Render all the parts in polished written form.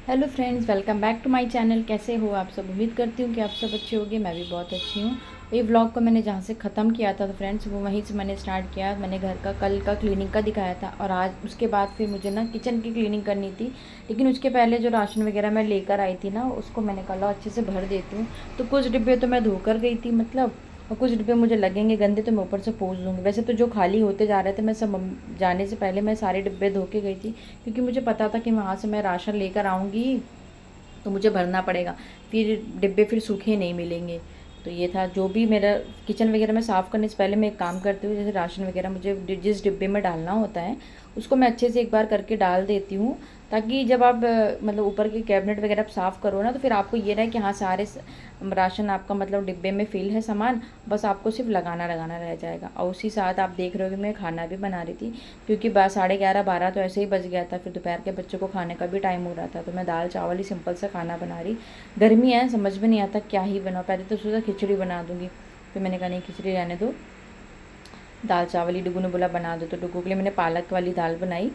Hello friends, welcome back to my channel. कैसे हो आप सब? उम्मीद करती हूँ कि आप सब अच्छे होंगे। मैं भी बहुत अच्छी हूँ। ये व्लॉग को मैंने जहाँ से ख़त्म किया था तो फ्रेंड्स वो वहीं से मैंने स्टार्ट किया। मैंने घर का कल का क्लीनिंग का दिखाया था और आज उसके बाद फिर मुझे ना किचन की क्लीनिंग करनी थी। लेकिन उसके पहले जो राशन वगैरह मैं लेकर आई थी ना, उसको मैंने कहा अच्छे से भर देती हूँ। तो कुछ डिब्बे तो मैं धोकर गई थी मतलब, और कुछ डिब्बे मुझे लगेंगे गंदे तो मैं ऊपर से पोंछ दूँगी। वैसे तो जो खाली होते जा रहे थे मैं सब जाने से पहले मैं सारे डिब्बे धो के गई थी, क्योंकि मुझे पता था कि वहाँ से मैं राशन लेकर आऊँगी तो मुझे भरना पड़ेगा। फिर डिब्बे फिर सूखे नहीं मिलेंगे। तो ये था जो भी मेरा किचन वगैरह में साफ़ करने से पहले मैं एक काम करती हूँ, जैसे राशन वगैरह मुझे जिस डिब्बे में डालना होता है उसको मैं अच्छे से एक बार करके डाल देती हूँ, ताकि जब आप मतलब ऊपर के कैबिनेट वगैरह आप साफ़ करो ना, तो फिर आपको ये रहे कि हाँ सारे राशन आपका मतलब डिब्बे में फिल है सामान, बस आपको सिर्फ लगाना लगाना रह जाएगा। और उसी साथ आप देख रहे हो कि मैं खाना भी बना रही थी, क्योंकि 11:30 12 तो ऐसे ही बज गया था। फिर दोपहर के बच्चों को खाने का भी टाइम हो रहा था, तो मैं दाल चावल ही सिंपल सा खाना बना रही। गर्मी है, समझ में नहीं आता क्या ही बनाऊँ। पहले तो सोचा खिचड़ी बना दूँगी, फिर मैंने कहा नहीं खिचड़ी रहने दो, दाल चावल ही डुगू ने बोला बना दो, तो डुगू के लिए मैंने पालक वाली दाल बनाई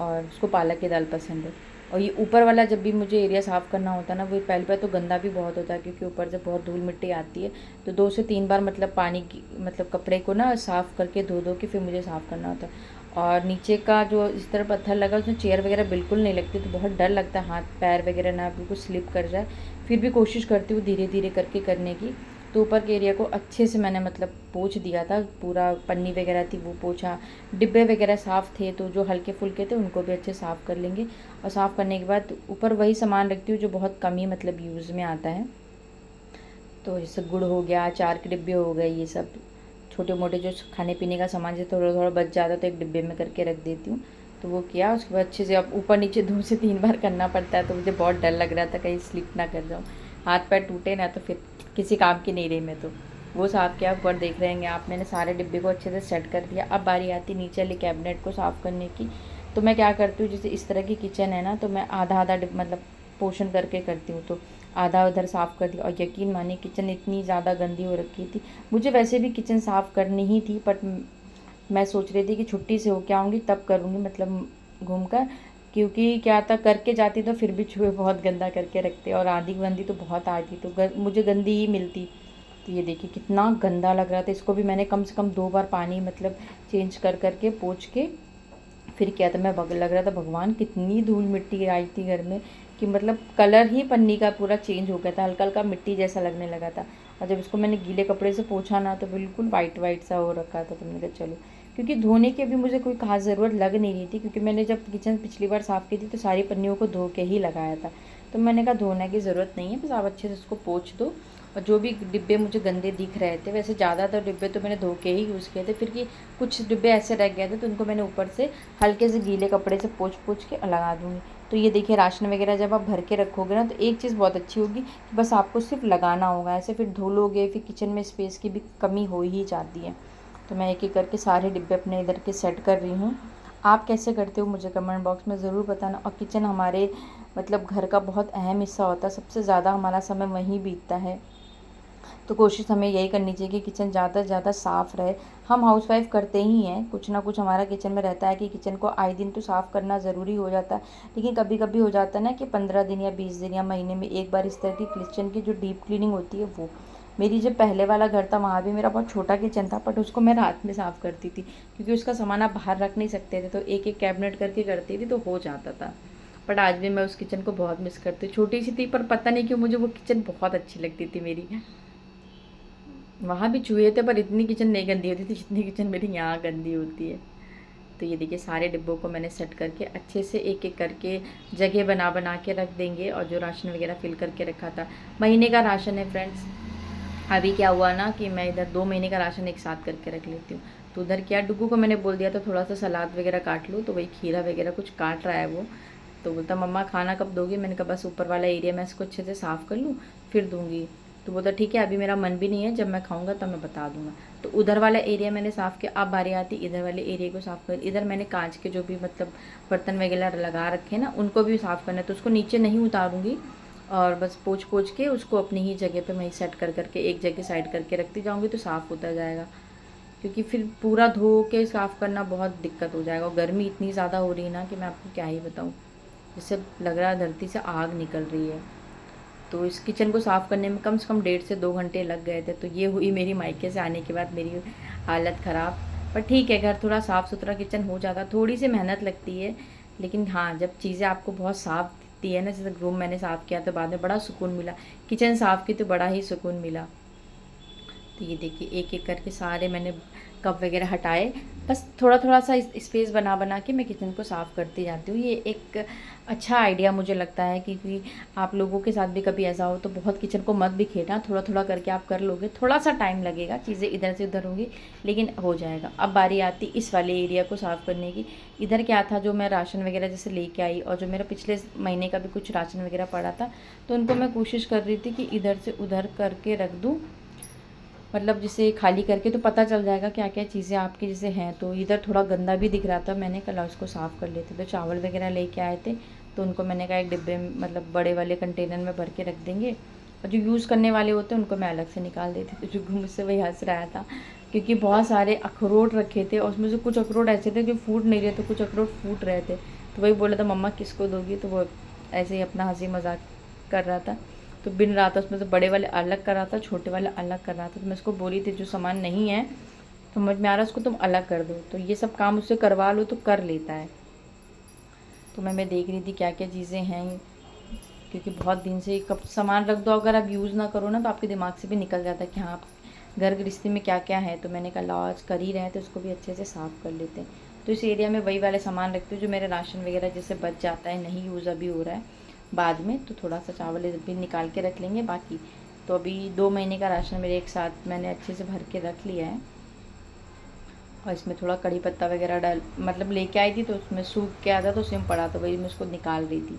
और उसको पालक की दाल पसंद है। और ये ऊपर वाला जब भी मुझे एरिया साफ़ करना होता है ना, वो पहले तो गंदा भी बहुत होता है, क्योंकि ऊपर से बहुत धूल मिट्टी आती है। तो 2 से 3 बार मतलब पानी की मतलब कपड़े को ना साफ़ करके धो धो के फिर मुझे साफ़ करना होता है। और नीचे का जो इस तरह पत्थर लगा उसमें चेयर वगैरह बिल्कुल नहीं लगती, तो बहुत डर लगता है हाथ पैर वगैरह ना बिल्कुल स्लिप कर जाए। फिर भी कोशिश करती हूँ धीरे धीरे करके करने की। तो ऊपर के एरिया को अच्छे से मैंने मतलब पोंछ दिया था, पूरा पन्नी वगैरह थी वो पोंछा। डिब्बे वगैरह साफ़ थे, तो जो हल्के फुल्के थे उनको भी अच्छे साफ़ कर लेंगे। और साफ़ करने के बाद ऊपर वही सामान रखती हूँ जो बहुत कम ही मतलब यूज़ में आता है। तो जैसे गुड़ हो गया, अचार के डिब्बे हो गए, ये सब छोटे मोटे जो खाने पीने का सामान जैसे थोड़ा थोड़ा बच जाता है तो एक डिब्बे में करके रख देती हूँ। तो वो किया, उसके बाद अच्छे से अब ऊपर नीचे 2 से 3 बार करना पड़ता है, तो मुझे बहुत डर लग रहा था कहीं स्लिप ना कर जाऊँ, हाथ पैर टूटे ना, तो फिर किसी काम की नहीं रही मैं। तो वो साफ़ किया। ऊपर देख रहे हैं आप, मैंने सारे डिब्बे को अच्छे से सेट कर दिया। अब बारी आती नीचे वाले कैबिनेट को साफ़ करने की। तो मैं क्या करती हूँ, जैसे इस तरह की किचन है ना, तो मैं आधा आधा मतलब पोर्शन करके करती हूँ। तो आधा उधर साफ़ कर दिया, और यकीन मानिए किचन इतनी ज़्यादा गंदी हो रखी थी। मुझे वैसे भी किचन साफ़ करनी ही थी, बट मैं सोच रही थी कि छुट्टी से होके आऊँगी तब करूँगी, मतलब घूमकर। क्योंकि क्या था, करके जाती तो फिर भी चूहे बहुत गंदा करके रखते, और आंधी वंधी तो बहुत आती, तो मुझे गंदी ही मिलती। तो ये देखिए कितना गंदा लग रहा था। इसको भी मैंने कम से कम 2 बार पानी मतलब चेंज कर करके पोंछ के फिर क्या था। मैं लग रहा था भगवान कितनी धूल मिट्टी आई थी घर में, कि मतलब कलर ही पन्नी का पूरा चेंज हो गया था, हल्का हल्का मिट्टी जैसा लगने लगा था। और जब इसको मैंने गीले कपड़े से पोंछा ना, तो बिल्कुल वाइट वाइट सा हो रखा था। तो मैंने कहा चलो, क्योंकि धोने की अभी मुझे कोई खास ज़रूरत लग नहीं रही थी, क्योंकि मैंने जब किचन पिछली बार साफ़ की थी तो सारी पन्नियों को धो के ही लगाया था। तो मैंने कहा धोने की ज़रूरत नहीं है, बस आप अच्छे से उसको पोंछ दो। और जो भी डिब्बे मुझे गंदे दिख रहे थे, वैसे ज़्यादातर डिब्बे तो मैंने धो के ही यूज़ किए थे, फिर कि कुछ डिब्बे ऐसे रह गए थे तो उनको मैंने ऊपर से हल्के से गीले कपड़े से पोंछ पोंछ के लगा दूँगी। तो ये देखिए राशन वगैरह जब आप भर के रखोगे ना, तो एक चीज़ बहुत अच्छी होगी कि बस आपको सिर्फ लगाना होगा, ऐसे फिर धुलोगे फिर किचन में स्पेस की भी कमी हो ही जाती है। तो मैं एक एक करके सारे डिब्बे अपने इधर के सेट कर रही हूँ। आप कैसे करते हो मुझे कमेंट बॉक्स में ज़रूर बताना। और किचन हमारे मतलब घर का बहुत अहम हिस्सा होता है, सबसे ज़्यादा हमारा समय वहीं बीतता है। तो कोशिश हमें यही करनी चाहिए कि किचन ज़्यादा से ज़्यादा साफ़ रहे। हम हाउसवाइफ़ करते ही हैं, कुछ ना कुछ हमारा किचन में रहता है कि किचन को आए दिन तो साफ़ करना ज़रूरी हो जाता है। लेकिन कभी कभी हो जाता है ना कि 15 दिन या 20 दिन या महीने में एक बार इस तरह की किचन की जो डीप क्लीनिंग होती है वो। मेरी जब पहले वाला घर था वहाँ भी मेरा बहुत छोटा किचन था, बट उसको मैं रात में साफ़ करती थी, क्योंकि उसका सामान आप बाहर रख नहीं सकते थे, तो एक एक कैबिनेट करके करती थी तो हो जाता था। बट आज भी मैं उस किचन को बहुत मिस करती हूँ। छोटी सी थी पर पता नहीं क्यों मुझे वो किचन बहुत अच्छी लगती थी मेरी। वहाँ भी चूहे थे पर इतनी किचन नहीं गंदी होती थी जितनी किचन मेरी यहाँ गंदी होती है। तो ये देखिए सारे डिब्बों को मैंने सेट करके अच्छे से एक एक करके जगह बना बना के रख देंगे। और जो राशन वगैरह फिल करके रखा था, महीने का राशन है फ्रेंड्स। अभी क्या हुआ ना कि मैं इधर 2 महीने का राशन एक साथ करके रख लेती हूँ। तो उधर क्या, डुग्गू को मैंने बोल दिया था थोड़ा सा सलाद वगैरह काट लो, तो वही खीरा वगैरह कुछ काट रहा है वो। तो बोलता मम्मा खाना कब दोगी? मैंने कहा बस ऊपर वाला एरिया मैं इसको अच्छे से साफ़ कर लूँ फिर दूँगी। तो बोलता ठीक है, अभी मेरा मन भी नहीं है, जब मैं खाऊंगा तब मैं बता दूंगा। तो उधर वाला एरिया मैंने साफ़ किया। अब बारी आती इधर वाले एरिया को साफ़ कर। इधर मैंने कांच के जो भी मतलब बर्तन वगैरह लगा रखे हैं ना, उनको भी साफ़ करना है, तो उसको नीचे नहीं उतारूँगी। और बस पोंछ पोंछ के उसको अपनी ही जगह पे मैं सेट कर करके एक जगह साइड करके रखती जाऊँगी, तो साफ़ होता जाएगा। क्योंकि फिर पूरा धो के साफ़ करना बहुत दिक्कत हो जाएगा, और गर्मी इतनी ज़्यादा हो रही है ना कि मैं आपको क्या ही बताऊँ। जैसे लग रहा है धरती से आग निकल रही है। तो इस किचन को साफ़ करने में कम से कम 1.5 से 2 घंटे लग गए थे। तो ये हुई मेरी मायके से आने के बाद मेरी हालत ख़राब। पर ठीक है, घर थोड़ा साफ़ सुथरा किचन हो जाता, थोड़ी सी मेहनत लगती है, लेकिन हाँ, जब चीज़ें आपको बहुत साफ़ दिखती है ना, जैसे रूम मैंने साफ़ किया तो बाद में बड़ा सुकून मिला, किचन साफ़ की तो बड़ा ही सुकून मिला। तो ये देखिए एक एक करके सारे मैंने कप वगैरह हटाए, बस थोड़ा थोड़ा सा स्पेस बना बना के मैं किचन को साफ़ करती जाती हूँ। ये एक अच्छा आइडिया मुझे लगता है, क्योंकि आप लोगों के साथ भी कभी ऐसा हो तो बहुत किचन को मत बिखेरना, थोड़ा थोड़ा करके आप कर लोगे, थोड़ा सा टाइम लगेगा, चीज़ें इधर से उधर होंगी लेकिन हो जाएगा। अब बारी आती इस वाले एरिया को साफ़ करने की। इधर क्या था, जो मैं राशन वगैरह जैसे लेके आई और जो मेरा पिछले महीने का भी कुछ राशन वगैरह पड़ा था, तो उनको मैं कोशिश कर रही थी कि इधर से उधर करके रख दूँ, मतलब जिसे खाली करके तो पता चल जाएगा क्या क्या चीज़ें आपकी जैसे हैं। तो इधर थोड़ा गंदा भी दिख रहा था, मैंने कल उसको साफ़ कर लेते। तो चावल वगैरह लेके आए थे, तो उनको मैंने कहा एक डिब्बे में, मतलब बड़े वाले कंटेनर में भर के रख देंगे, और जो यूज़ करने वाले होते हैं उनको मैं अलग से निकाल देती। तो जुग्गू मुझसे वही हंस रहा था, क्योंकि बहुत सारे अखरोट रखे थे और उसमें से कुछ अखरोट ऐसे थे जो फूट नहीं रहे थे, कुछ अखरोट फूट रहे थे। तो वही बोला था मम्मा किसको दोगी, तो वो ऐसे ही अपना हंसी मजाक कर रहा था। तो बिन रहा था, उसमें से बड़े वाले अलग कर रहा था, छोटे वाले अलग कर रहा था। तो मैं उसको बोली थी जो सामान नहीं है समझ में आ रहा उसको तुम अलग कर दो, तो ये सब काम उससे करवा लो तो कर लेता है। तो मैं देख रही थी क्या क्या चीज़ें हैं, क्योंकि बहुत दिन से कब सामान रख दो अगर आप यूज़ ना करो ना, तो आपके दिमाग से भी निकल जाता है कि हाँ आप घर गृहस्थी में क्या क्या है। तो मैंने कहा लाओ आज कर ही रहे हैं तो उसको भी अच्छे से साफ़ कर लेते हैं। तो इस एरिया में वही वाले सामान रखते हो जो मेरे राशन वगैरह जैसे बच जाता है, नहीं यूज़ अभी हो रहा है, बाद में तो थोड़ा सा चावल भी निकाल के रख लेंगे। बाकी तो अभी 2 महीने का राशन मेरे एक साथ मैंने अच्छे से भर के रख लिया है। और इसमें थोड़ा कड़ी पत्ता वगैरह डाल, मतलब लेके आई थी तो उसमें सूख के आता तो उसमें पड़ा, तो वही मैं उसको निकाल रही थी।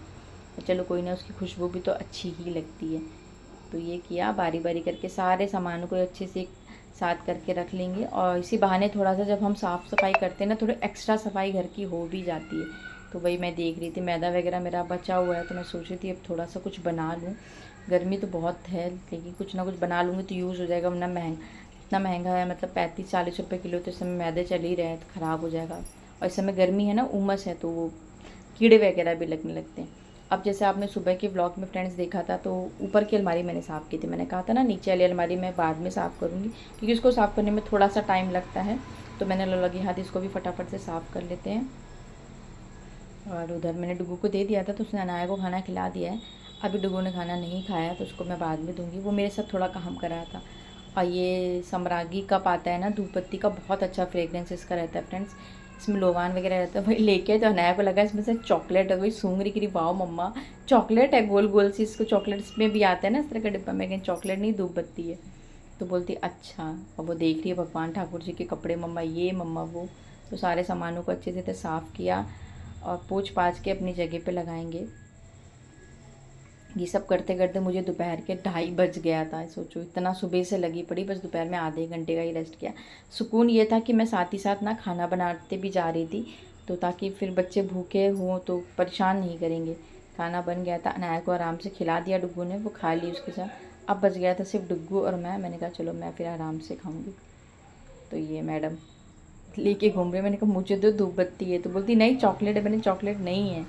तो चलो कोई ना, उसकी खुशबू भी तो अच्छी ही लगती है। तो ये किया, बारी बारी करके सारे सामानों को अच्छे से साथ करके रख लेंगे। और इसी बहाने थोड़ा सा जब हम साफ़ सफाई करते हैं ना, थोड़ी एक्स्ट्रा सफाई घर की हो भी जाती है। तो वही मैं देख रही थी, मैदा वगैरह मेरा बचा हुआ है, तो मैं सोच रही थी अब थोड़ा सा कुछ बना लूँ। गर्मी तो बहुत है, लेकिन कुछ ना कुछ बना लूँगी तो यूज़ हो जाएगा, वरना इतना महंगा है, मतलब 35-40 रुपये किलो। तो इस समय मैदे चल ही रहे हैं तो ख़राब हो जाएगा। और इस समय गर्मी है ना, उमस है, तो वो कीड़े वगैरह भी लगने लगते हैं। अब जैसे आपने सुबह के व्लॉग में फ्रेंड्स देखा था, तो ऊपर की अलमारी मैंने साफ़ की थी, मैंने कहा था ना नीचे वाली अलमारी मैं बाद में साफ़ करूँगी, क्योंकि उसको साफ़ करने में थोड़ा सा टाइम लगता है। तो मैंने लगी हाथ इसको भी फटाफट से साफ़ कर लेते हैं। और उधर मैंने डुगू को दे दिया था, तो उसने अनाया को खाना खिला दिया है। अभी डुगू ने खाना नहीं खाया, तो उसको मैं बाद में दूंगी, वो मेरे साथ थोड़ा काम कर रहा था। और ये समरागी कप आता है ना धूप बत्ती का, बहुत अच्छा फ्रेगरेंस इसका रहता है फ्रेंड्स, इसमें लोबान वगैरह रहता है। वही लेके तो अनाया को लगा इसमें से चॉकलेट है, वही सूंघ रही कि वाओ मम्मा चॉकलेट है, गोल गोल सी, इसको चॉकलेट्स में भी आता है ना इस तरह का डिब्बा में, लेकिन चॉकलेट नहीं धूप बत्ती है। तो बोलती अच्छा। और वो देख रही है भगवान ठाकुर जी के कपड़े, मम्मा ये मम्मा वो। तो सारे सामानों को अच्छे से साफ़ किया और पोंछ पाछ के अपनी जगह पे लगाएंगे। ये सब करते करते मुझे दोपहर के 2:30 बज गया था। सोचो इतना सुबह से लगी पड़ी, बस दोपहर में आधे घंटे का ही रेस्ट किया। सुकून ये था कि मैं साथ ही साथ ना खाना बनाते भी जा रही थी, तो ताकि फिर बच्चे भूखे हों तो परेशान नहीं करेंगे। खाना बन गया था, अनाया को आराम से खिला दिया डुग्गू ने, वो खा ली उसके साथ। अब बच गया था सिर्फ डुग्गू और मैंने कहा चलो मैं फिर आराम से खाऊँगी। तो ये मैडम लेके घूम रहे, मैंने कहा मुझे दो धूप बत्ती है, तो बोलती नहीं चॉकलेट है, मैंने चॉकलेट नहीं है।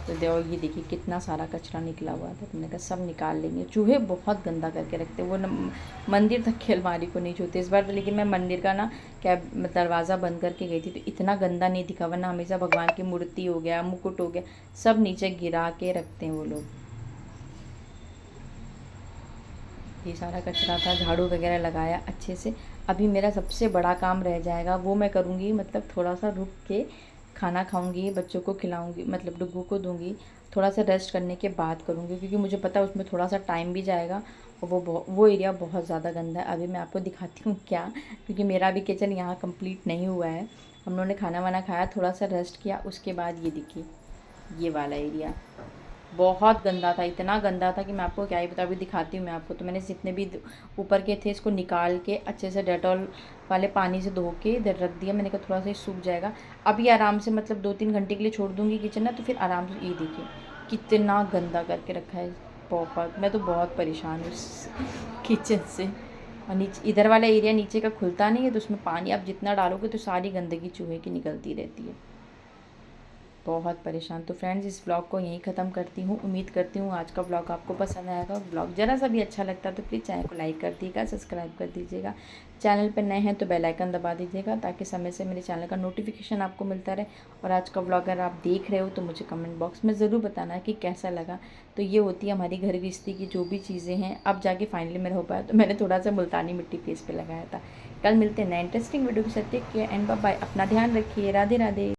तो देखो ये देखिए कितना सारा कचरा निकला हुआ था, तो मैंने कहा सब निकाल लेंगे। चूहे बहुत गंदा करके रखते, वो न मंदिर तक की अलमारी को नहीं छूते इस बार। तो लेकिन मैं मंदिर का ना कैब दरवाज़ा बंद करके गई थी, तो इतना गंदा नहीं दिखा, वरना हमेशा भगवान की मूर्ति हो गया, मुकुट हो गया, सब नीचे गिरा के रखते हैं वो लोग। ये सारा कचरा था, झाड़ू वगैरह लगाया अच्छे से। अभी मेरा सबसे बड़ा काम रह जाएगा, वो मैं करूँगी, मतलब थोड़ा सा रुक के खाना खाऊंगी, बच्चों को खिलाऊंगी, मतलब डुग्गू को दूंगी, थोड़ा सा रेस्ट करने के बाद करूँगी, क्योंकि मुझे पता है उसमें थोड़ा सा टाइम भी जाएगा। और वो एरिया बहुत ज़्यादा गंदा है। अभी मैं आपको दिखाती हूँ क्या, क्योंकि मेरा भी किचन यहाँ कंप्लीट नहीं हुआ है। हम लोगों ने खाना वाना खाया, थोड़ा सा रेस्ट किया, उसके बाद ये देखिए ये वाला एरिया बहुत गंदा था, इतना गंदा था कि मैं आपको क्या ही बता। अभी दिखाती हूँ मैं आपको। तो मैंने जितने भी ऊपर के थे इसको निकाल के अच्छे से डेटॉल वाले पानी से धो के इधर रख दिया। मैंने कहा थोड़ा सा सूख जाएगा, अभी आराम से मतलब 2-3 घंटे के लिए छोड़ दूँगी किचन ना, तो फिर आराम से। ये देखिए कितना गंदा करके रखा है, बहुत, मैं तो बहुत परेशान हूँ इस किचन से। और नीचे इधर वाला एरिया नीचे का खुलता नहीं है, तो उसमें पानी आप जितना डालोगे तो सारी गंदगी चूहे की निकलती रहती है। बहुत परेशान। तो फ्रेंड्स इस ब्लॉग को यहीं ख़त्म करती हूँ। उम्मीद करती हूँ आज का ब्लॉग आपको पसंद आएगा। ब्लॉग ज़रा सा भी अच्छा लगता है तो प्लीज़ चैनल को लाइक कर दीजिएगा, सब्सक्राइब कर दीजिएगा। चैनल पर नए हैं तो बेल आइकन दबा दीजिएगा ताकि समय से मेरे चैनल का नोटिफिकेशन आपको मिलता रहे। और आज का ब्लॉग अगर आप देख रहे हो तो मुझे कमेंट बॉक्स में ज़रूर बताना कि कैसा लगा। तो ये होती है हमारी घर गृहस्थी की जो भी चीज़ें हैं। अब जाके फाइनली मेरा हो पाया तो मैंने थोड़ा सा मुल्तानी मिट्टी फेस पे लगाया था। कल मिलते हैं नए इंटरेस्टिंग वीडियो के साथ। Take care and bye bye. अपना ध्यान रखिए। राधे राधे।